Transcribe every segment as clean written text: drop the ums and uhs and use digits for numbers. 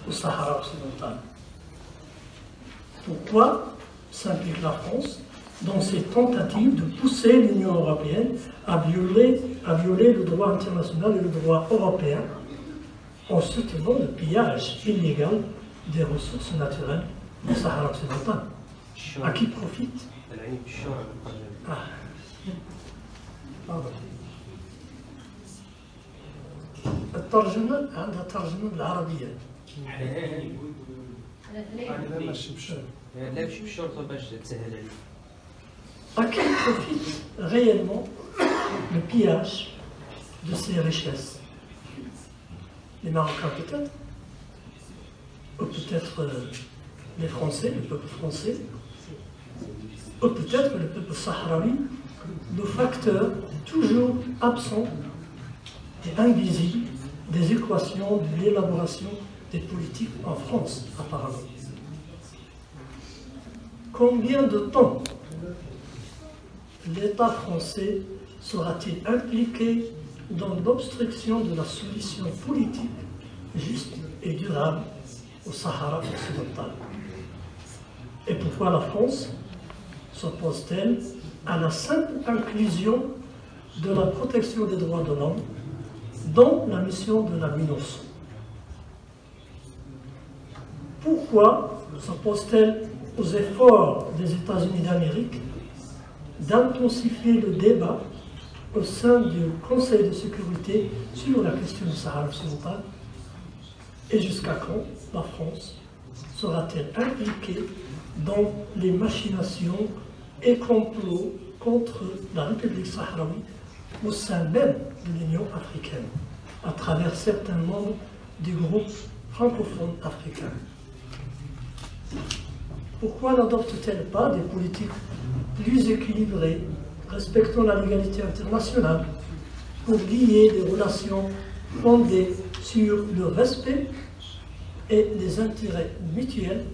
au Sahara occidental. Pourquoi s'implique la France dans ces tentatives de pousser l'Union européenne à violer le droit international et le droit européen en soutenant le pillage illégal des ressources naturelles du Sahara occidental? À qui profite? Ah. Pardon. الترجمة عندها ترجمة بالعربية. À qui profite réellement le pillage de ces richesses? Les Marocains peut-être, ou peut-être les Français, le peuple français, ou peut-être le peuple sahraoui, le facteur toujours absent et invisible des équations de l'élaboration des politiques en France, apparemment. Combien de temps l'État français sera-t-il impliqué dans l'obstruction de la solution politique juste et durable au Sahara occidental? Et pourquoi la France s'oppose-t-elle à la simple inclusion de la protection des droits de l'homme dans la mission de la MINURSO? Pourquoi s'oppose-t-elle aux efforts des États-Unis d'Amérique d'intensifier le débat au sein du Conseil de sécurité sur la question du Sahara occidental? Et jusqu'à quand la France sera-t-elle impliquée dans les machinations et complots contre la République sahraoui au sein même de l'Union africaine, à travers certains membres du groupe francophone africain? Pourquoi n'adopte-t-elle pas des politiques plus équilibrées, respectant la légalité internationale, pour lier des relations fondées sur le respect et les intérêts mutuels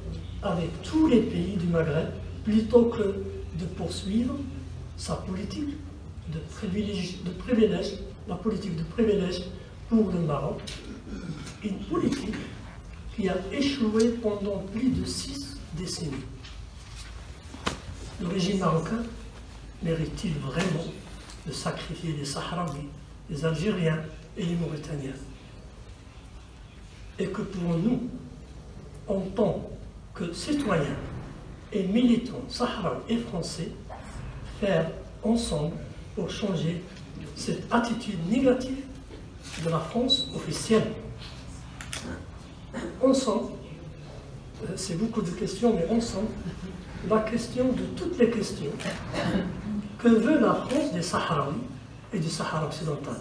avec tous les pays du Maghreb, plutôt que de poursuivre sa politique de privilège, la politique de privilège pour le Maroc, une politique qui a échoué pendant plus de 6 décennies. Le régime marocain mérite-t-il vraiment de sacrifier les Sahraouis, les Algériens et les Mauritaniens? Et que pouvons-nous, en tant que citoyens et militants sahraouis et français, faire ensemble pour changer cette attitude négative de la France officielle? Ensemble, c'est beaucoup de questions, mais ensemble, la question de toutes les questions. Que veut la France des Sahraouis et du Sahara occidental?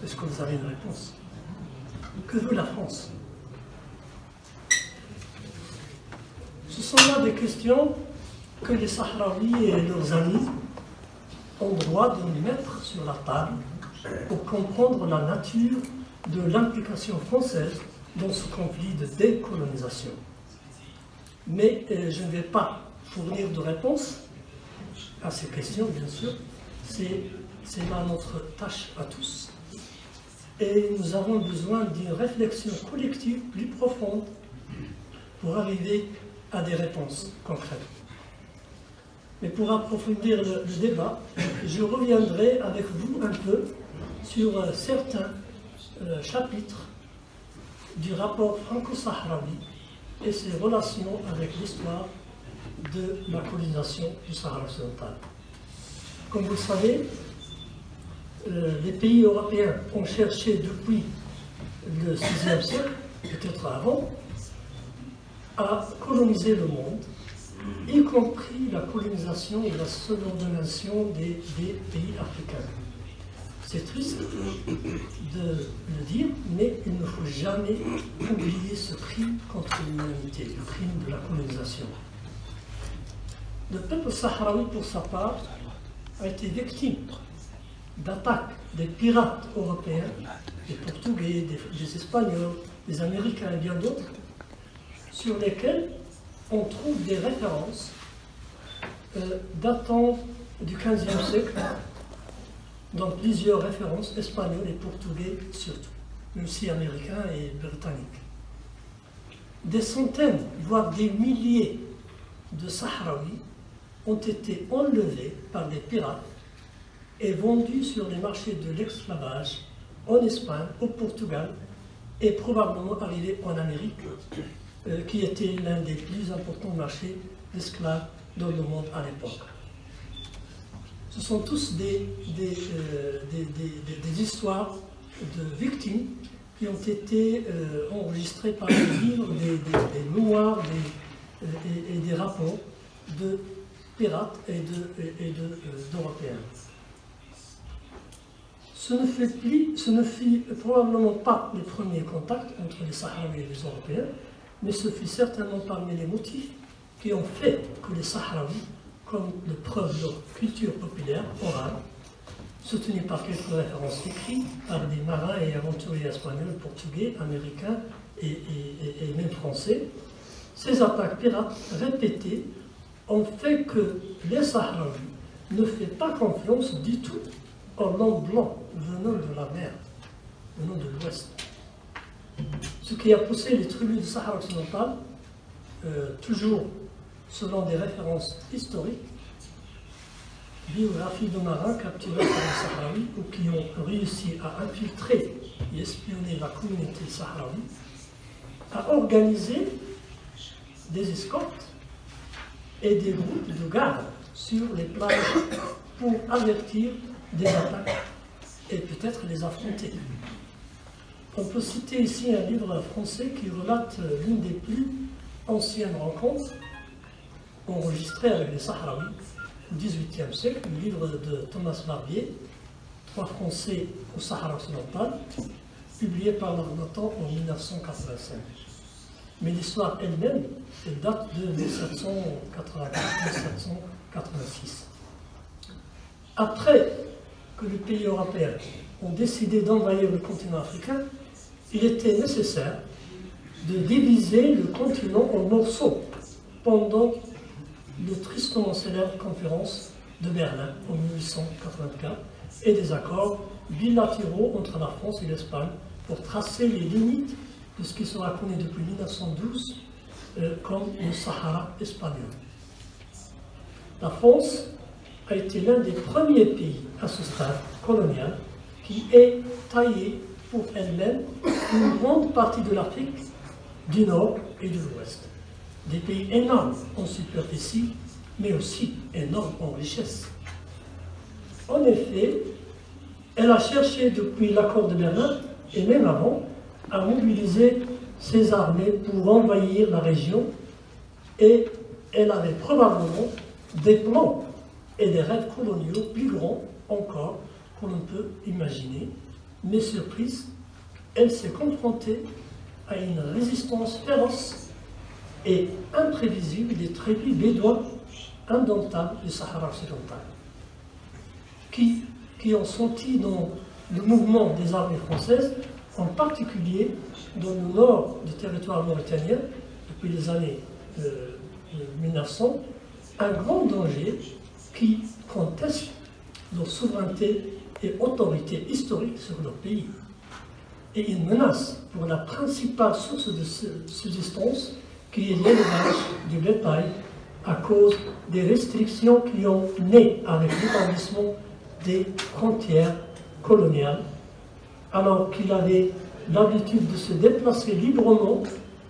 Est-ce que vous avez une réponse? Que veut la France? Ce sont là des questions que les Sahraouis et leurs amis ont droit de mettre sur la table pour comprendre la nature de l'implication française dans ce conflit de décolonisation. Mais je ne vais pas fournir de réponse à ces questions, bien sûr. C'est là notre tâche à tous. Et nous avons besoin d'une réflexion collective plus profonde pour arriver à des réponses concrètes. Mais pour approfondir le débat, je reviendrai avec vous un peu sur certains chapitres du rapport franco-sahraoui et ses relations avec l'histoire de la colonisation du Sahara occidental. Comme vous le savez, les pays européens ont cherché depuis le VIe siècle, peut-être avant, à coloniser le monde, y compris la colonisation et la subordination des pays africains. C'est triste de le dire, mais il ne faut jamais oublier ce crime contre l'humanité, le crime de la colonisation. Le peuple sahraoui, pour sa part, a été victime d'attaques des pirates européens, des Portugais, des Espagnols, des Américains et bien d'autres, sur lesquels on trouve des références datant du XVe siècle, dans plusieurs références espagnoles et portugais surtout, mais aussi américains et britanniques. des centaines, voire des milliers de Sahraouis ont été enlevés par des pirates et vendus sur les marchés de l'esclavage en Espagne, au Portugal et probablement arrivés en Amérique, qui était l'un des plus importants marchés d'esclaves dans le monde à l'époque. Ce sont tous des histoires de victimes qui ont été enregistrées par des livres, des mémoires et des rapports de pirates et d'Européens. Ce ne fut probablement pas les premiers contacts entre les Sahraouis et les Européens, mais ce fut certainement parmi les motifs qui ont fait que les Sahraouis, comme de preuve de leur culture populaire, orale, soutenue par quelques références écrites par des marins et aventuriers espagnols, portugais, américains et même français, ces attaques pirates répétées ont fait que les Sahraouis ne font pas confiance du tout aux l'homme blanc venant de la mer, venant de l'Ouest. Ce qui a poussé les tribus du Sahara occidental, toujours selon des références historiques, biographies de marins capturés par les Sahraouis ou qui ont réussi à infiltrer et espionner la communauté sahraoui, à organiser des escortes et des groupes de garde sur les plages pour avertir des attaques et peut-être les affronter. On peut citer ici un livre français qui relate l'une des plus anciennes rencontres enregistrées avec les Sahraouis au XVIIIe siècle, le livre de Thomas Barbier, 3 Français au Sahara occidental, publié par l'Armatan en 1985. Mais l'histoire elle-même, elle date de 1784-1786. Après que les pays européens ont décidé d'envahir le continent africain, il était nécessaire de diviser le continent en morceaux pendant le tristement célèbre conférence de Berlin en 1884 et des accords bilatéraux entre la France et l'Espagne pour tracer les limites de ce qui sera connu depuis 1912 comme le Sahara espagnol. La France a été l'un des premiers pays à ce stade colonial qui ait taillé pour elle-même une grande partie de l'Afrique du Nord et de l'Ouest. Des pays énormes en superficie, mais aussi énormes en richesse. En effet, elle a cherché depuis l'accord de Berlin, et même avant, à mobiliser ses armées pour envahir la région, et elle avait probablement des plans et des rêves coloniaux plus grands encore qu'on ne peut imaginer. Mais surprise, elle s'est confrontée à une résistance féroce et imprévisible des tribus bédouins indomptables du Sahara occidental, qui ont senti dans le mouvement des armées françaises, en particulier dans le nord du territoire mauritanien, depuis les années 1900, un grand danger qui conteste leur souveraineté et autorité historique sur leur pays, et une menace pour la principale source de subsistance qui est l'élevage du bétail à cause des restrictions qui ont né avec l'établissement des frontières coloniales, alors qu'il avait l'habitude de se déplacer librement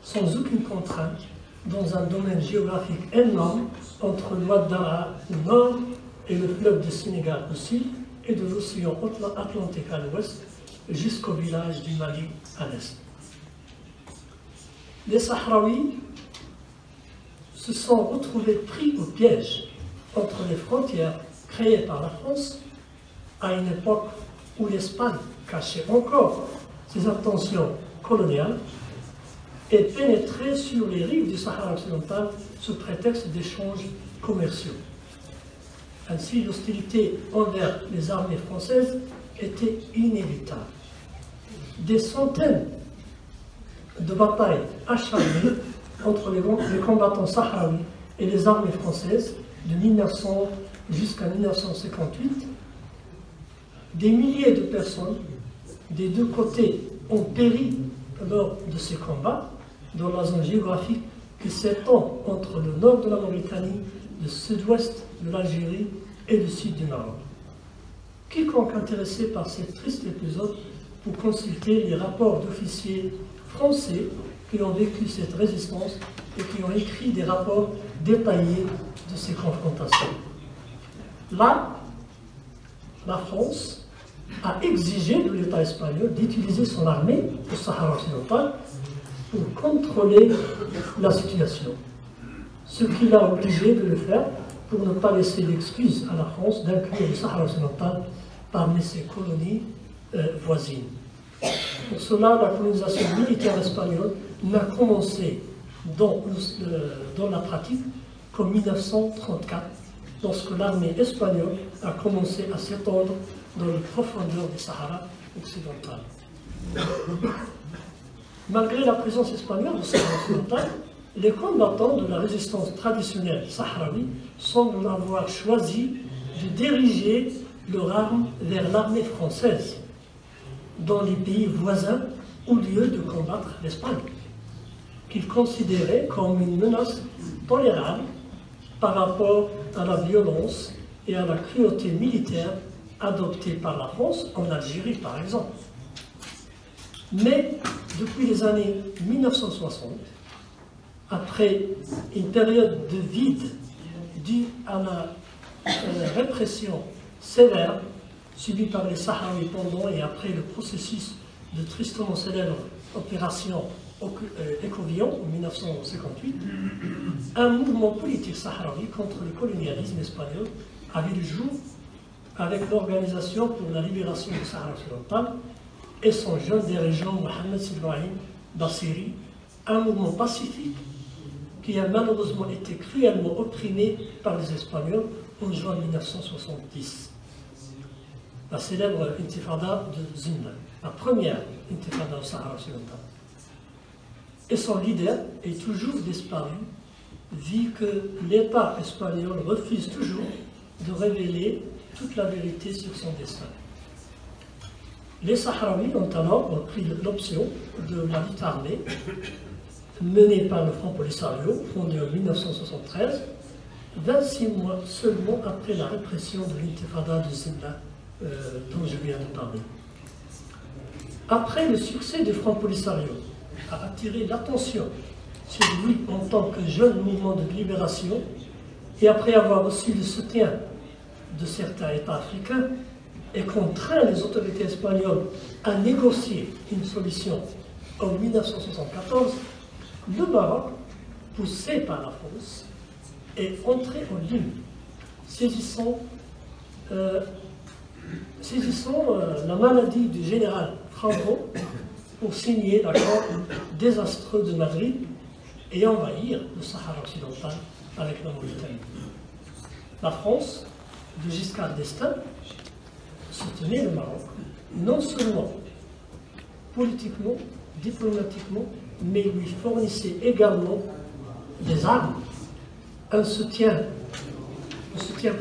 sans aucune contrainte dans un domaine géographique énorme entre l'Ouaddara au nord et le fleuve du Sénégal au sud et de l'océan Atlantique à l'ouest jusqu'au village du Mali à l'est. Les Sahraouis se sont retrouvés pris au piège entre les frontières créées par la France à une époque où l'Espagne cachait encore ses intentions coloniales et pénétrait sur les rives du Sahara occidental sous prétexte d'échanges commerciaux. Ainsi, l'hostilité envers les armées françaises était inévitable. Des centaines de batailles acharnées entre les combattants sahraouis et les armées françaises de 1900 jusqu'à 1958, des milliers de personnes des deux côtés ont péri lors de ces combats dans la zone géographique qui s'étend entre le nord de la Mauritanie, le sud-ouest de l'Algérie et le sud du Maroc. Quiconque intéressé par ce triste épisode pour consulter les rapports d'officiers français qui ont vécu cette résistance et qui ont écrit des rapports détaillés de ces confrontations. Là, la France a exigé de l'État espagnol d'utiliser son armée au Sahara occidental pour contrôler la situation, ce qui l'a obligé de le faire pour ne pas laisser d'excuse à la France d'inclure le Sahara occidental parmi ses colonies voisines. Pour cela, la colonisation militaire espagnole n'a commencé dans la pratique qu'en 1934, lorsque l'armée espagnole a commencé à s'étendre dans les profondeurs du Sahara occidental. Malgré la présence espagnole au Sahara occidental, les combattants de la résistance traditionnelle sahraoui semblent avoir choisi de diriger leur arme vers l'armée française dans les pays voisins au lieu de combattre l'Espagne, qu'ils considéraient comme une menace tolérable par rapport à la violence et à la cruauté militaire adoptée par la France en Algérie, par exemple. Mais depuis les années 1960, après une période de vide due à la répression sévère subie par les Sahraouis pendant et après le processus de tristement célèbre opération Écouvillon en 1958, un mouvement politique sahraoui contre le colonialisme espagnol a vu le jour avec l'Organisation pour la libération du Sahara occidental et son jeune dirigeant Mohamed Silbrahim Bassiri, un mouvement pacifique qui a malheureusement été cruellement opprimé par les Espagnols en juin 1970. La célèbre intifada de Zimna, la première intifada au Sahara occidental. Et son leader est toujours disparu, vu que l'État espagnol refuse toujours de révéler toute la vérité sur son destin. Les Sahraouis ont alors pris l'option de la lutte armée menée par le Front Polisario, fondé en 1973, 26 mois seulement après la répression de l'intifada de Zimna dont je viens de parler. Après le succès du Front Polisario a attiré l'attention sur lui en tant que jeune mouvement de libération et après avoir reçu le soutien de certains États africains et contraint les autorités espagnoles à négocier une solution en 1974, le Maroc, poussé par la France, est entré en ligne, saisissant la maladie du général Franco pour signer l'accord désastreux de Madrid et envahir le Sahara occidental avec la Mauritanie. La France, de Giscard d'Estaing, soutenait le Maroc, non seulement politiquement, diplomatiquement, mais lui fournissait également des armes, un soutien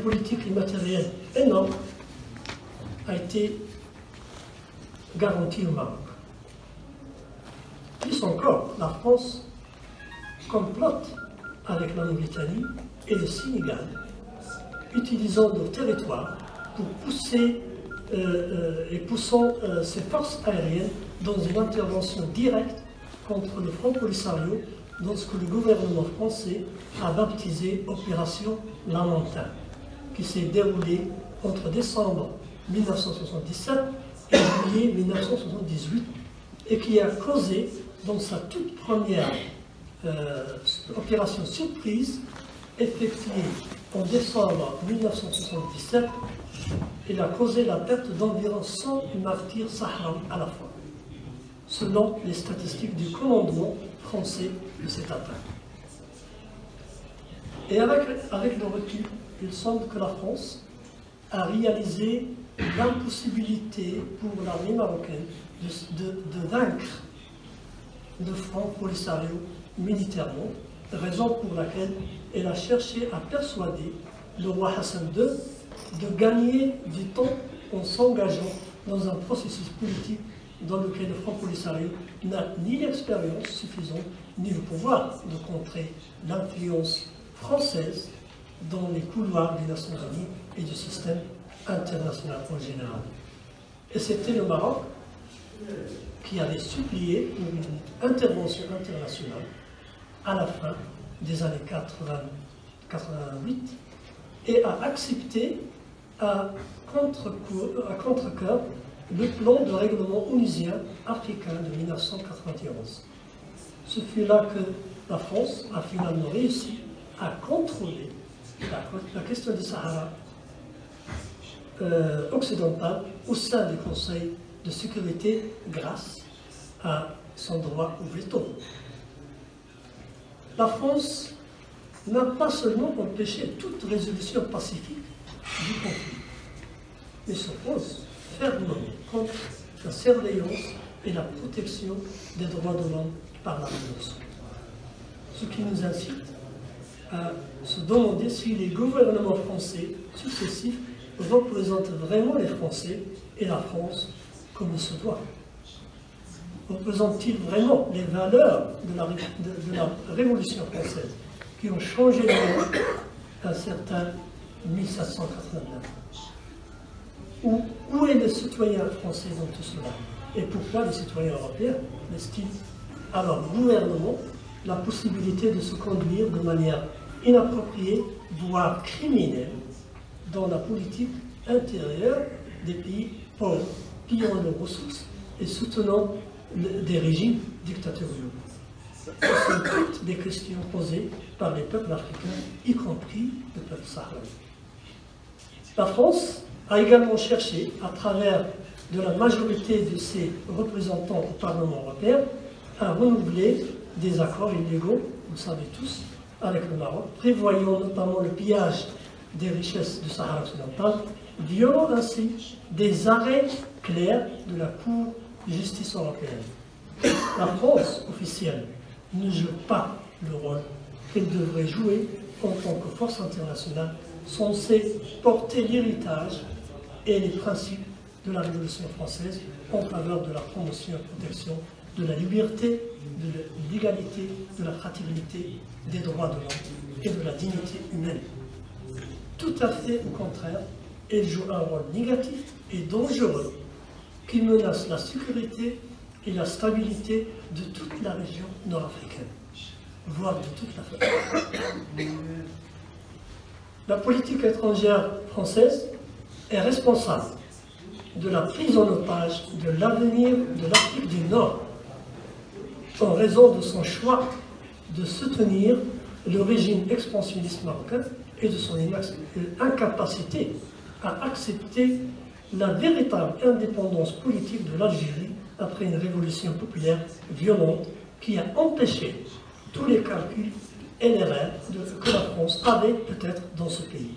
politique et matériel énorme a été garanti au Maroc. Plus encore, la France complote avec la Mauritanie et le Sénégal, utilisant leur territoire pour poussant ses forces aériennes dans une intervention directe contre le Front Polisario dans ce que le gouvernement français a baptisé Opération Lamentin, qui s'est déroulée entre décembre 1977 et juillet 1978 et qui a causé, dans sa toute première opération surprise effectuée en décembre 1977, il a causé la perte d'environ 100 martyrs sahraouis à la fois, selon les statistiques du commandement français de cette attaque. Et avec le recul, il semble que la France a réalisé l'impossibilité pour l'armée marocaine de vaincre le Front Polisario militairement, raison pour laquelle elle a cherché à persuader le roi Hassan II de gagner du temps en s'engageant dans un processus politique dans lequel le Front Polisario n'a ni l'expérience suffisante ni le pouvoir de contrer l'influence française dans les couloirs des Nations Unies et du système international en général. Et c'était le Maroc qui avait supplié pour une intervention internationale à la fin des années 88 et a accepté à contre-cœur le plan de règlement onusien africain de 1991. Ce fut là que la France a finalement réussi à contrôler la question du Sahara occidental au sein du Conseil de sécurité grâce à son droit au veto. La France n'a pas seulement empêché toute résolution pacifique du conflit, mais s'oppose fermement contre la surveillance et la protection des droits de l'homme par la violence. Ce qui nous incite à se demander si les gouvernements français successifs représentent vraiment les Français et la France comme il se doit. Représentent-ils vraiment les valeurs de la Révolution française qui ont changé le monde un certain 1789? Où est le citoyen français dans tout cela? Et pourquoi les citoyens européens laissent-ils à leur gouvernement la possibilité de se conduire de manière inappropriée, voire criminelle, dans la politique intérieure des pays pauvres, pillant leurs ressources et soutenant des régimes dictatoriaux? Ce sont toutes des questions posées par les peuples africains, y compris le peuple sahraoui. La France a également cherché, à travers de la majorité de ses représentants au Parlement européen, à renouveler des accords illégaux, vous le savez tous, avec le Maroc, prévoyant notamment le pillage des richesses du Sahara occidental, violant ainsi des arrêts clairs de la Cour de justice européenne. La France officielle ne joue pas le rôle qu'elle devrait jouer en tant que force internationale censée porter l'héritage et les principes de la Révolution française en faveur de la promotion et protection de la liberté, de l'égalité, de la fraternité, des droits de l'homme et de la dignité humaine. Tout à fait au contraire, elle joue un rôle négatif et dangereux qui menace la sécurité et la stabilité de toute la région nord-africaine, voire de toute l'Afrique. La politique étrangère française est responsable de la prise en otage de l'avenir de l'Afrique du Nord en raison de son choix de soutenir le régime expansionniste marocain et de son incapacité à accepter la véritable indépendance politique de l'Algérie après une révolution populaire violente qui a empêché tous les calculs et les rêves que la France avait peut-être dans ce pays.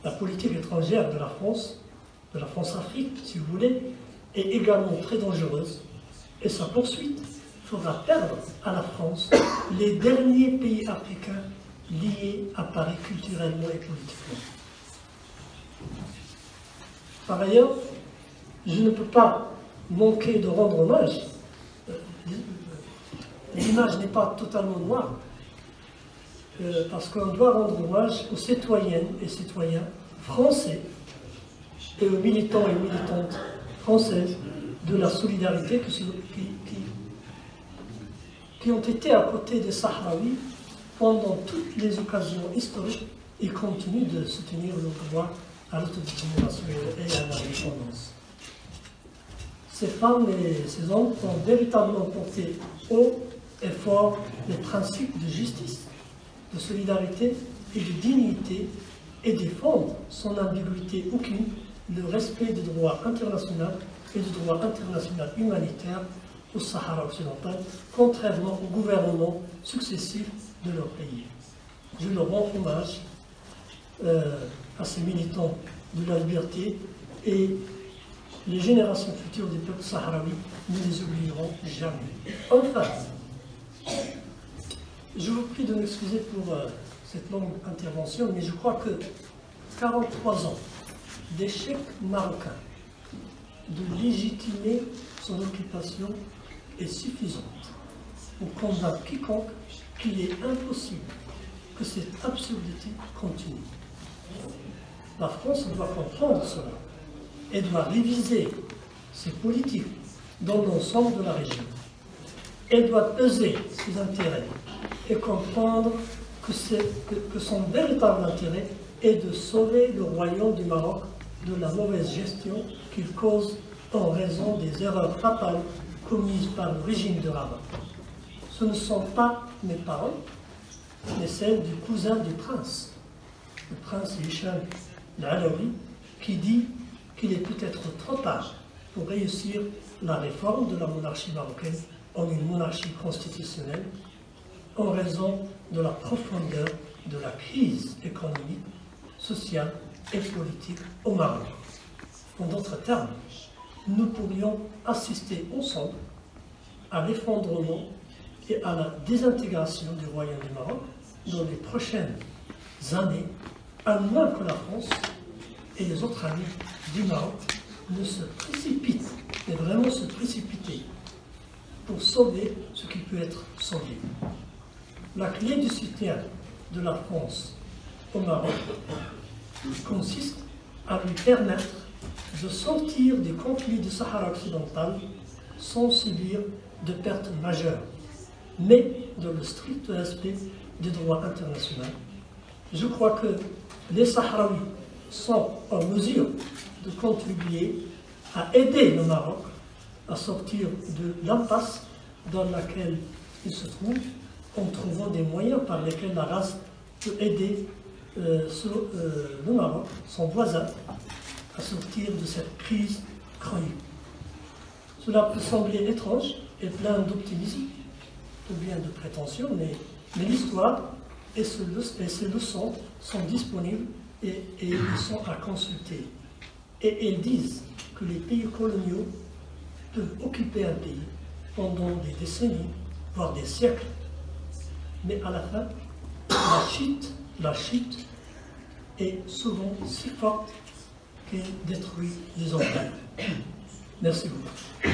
La politique étrangère de la France-Afrique, si vous voulez, est également très dangereuse et sa poursuite fera perdre à la France les derniers pays africains liés à Paris culturellement et politiquement. Par ailleurs, je ne peux pas manquer de rendre hommage. L'image n'est pas totalement noire, parce qu'on doit rendre hommage aux citoyennes et citoyens français et aux militants et militantes françaises de la solidarité qui ont été à côté des Sahraouis pendant toutes les occasions historiques et continuent de soutenir le droit à l'autodétermination et à l'indépendance. Ces femmes et ces hommes ont véritablement porté haut et fort les principes de justice, de solidarité et de dignité et défendent sans ambiguïté aucune le respect du droit international et du droit international humanitaire au Sahara occidental, contrairement aux gouvernements successifs de leur pays. Je leur rends hommage à ces militants de la liberté et les générations futures des peuples sahraouis ne les oublieront jamais. Enfin, je vous prie de m'excuser pour cette longue intervention, mais je crois que 43 ans d'échec marocain de légitimer son occupation est suffisante ou convaincre quiconque qu'il est impossible que cette absurdité continue. La France doit comprendre cela et doit réviser ses politiques dans l'ensemble de la région. Elle doit peser ses intérêts et comprendre que son véritable intérêt est de sauver le royaume du Maroc de la mauvaise gestion qu'il cause en raison des erreurs fatales commises par le régime de Rabat. Ce ne sont pas mes paroles, mais celles du cousin du prince, le prince Hicham al-Alaoui, qui dit qu'il est peut-être trop tard pour réussir la réforme de la monarchie marocaine en une monarchie constitutionnelle en raison de la profondeur de la crise économique, sociale et politique au Maroc. En d'autres termes, nous pourrions assister ensemble à l'effondrement et à la désintégration du royaume du Maroc dans les prochaines années, à moins que la France et les autres amis du Maroc ne se précipitent, mais vraiment se précipiter pour sauver ce qui peut être sauvé. La clé du soutien de la France au Maroc consiste à lui permettre de sortir des conflits du Sahara occidental sans subir de pertes majeures, mais dans le strict respect du droit international. Je crois que les Sahraouis sont en mesure de contribuer à aider le Maroc à sortir de l'impasse dans laquelle il se trouve, en trouvant des moyens par lesquels la race peut aider le Maroc, son voisin, à sortir de cette crise chronique. Cela peut sembler étrange et plein d'optimisme, ou bien de prétention, mais l'histoire et ses leçons sont disponibles et ils sont à consulter. Et elles disent que les pays coloniaux peuvent occuper un pays pendant des décennies, voire des siècles, mais à la fin, la chute est souvent si forte qu'elle détruit les empires. Merci beaucoup.